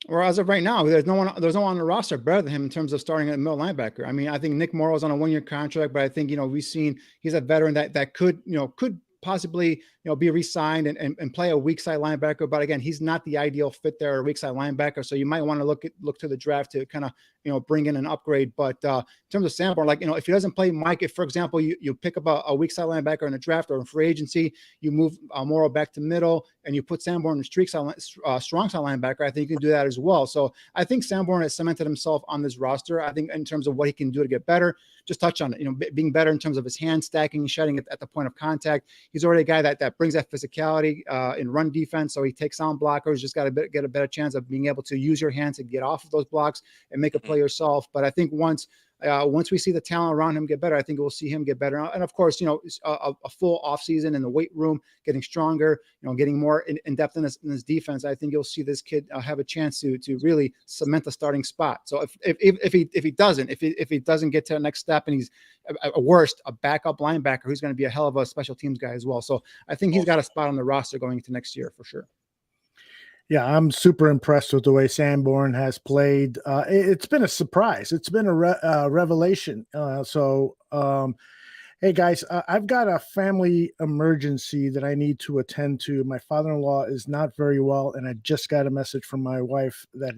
Or as of right now, there's no one on the roster better than him in terms of starting at middle linebacker. I mean, I think Nick Morrow's on a 1-year contract, but I think we've seen he's a veteran that could possibly be re-signed and play a weak side linebacker. But again, he's not the ideal fit there, a weak side linebacker. So you might want to look to the draft to kind of bring in an upgrade. But in terms of Sanborn, if he doesn't play Mike, if for example you pick up a weak side linebacker in the draft or in free agency, you move Morrow back to middle and you put Sanborn in strong side linebacker, I think you can do that as well. So I think Sanborn has cemented himself on this roster. I think in terms of what he can do to get better, just touch on it, being better in terms of his hand stacking and shedding at the point of contact. He's already a guy that brings that physicality in run defense. So he takes on blockers, just got to get a better chance of being able to use your hands to get off of those blocks and make a play yourself. But I think once we see the talent around him get better, I think we'll see him get better. And of course, a full offseason in the weight room, getting stronger, getting more in depth in this defense. I think you'll see this kid have a chance to really cement the starting spot. So if he doesn't get to the next step and he's at worst a backup linebacker, he's going to be a hell of a special teams guy as well. So I think he's got a spot on the roster going into next year for sure. Yeah, I'm super impressed with the way Sanborn has played. It's been a surprise. It's been a revelation. Hey, guys, I've got a family emergency that I need to attend to. My father-in-law is not very well, and I just got a message from my wife that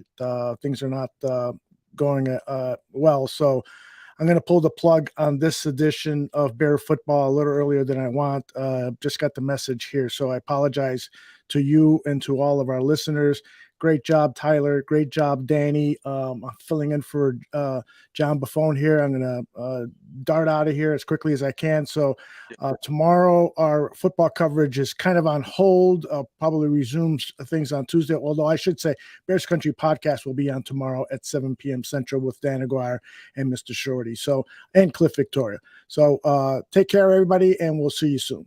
things are not going well. So I'm going to pull the plug on this edition of Bear Football a little earlier than I want. Just got the message here, so I apologize to you and to all of our listeners. Great job, Tyler. Great job, Danny. I'm filling in for John Buffone here. I'm going to dart out of here as quickly as I can. So tomorrow, our football coverage is kind of on hold. Probably resumes things on Tuesday, although I should say Bears Country Podcast will be on tomorrow at 7 p.m. Central with Dan Aguirre and Mr. Shorty. And Cliff Victoria. So take care, everybody, and we'll see you soon.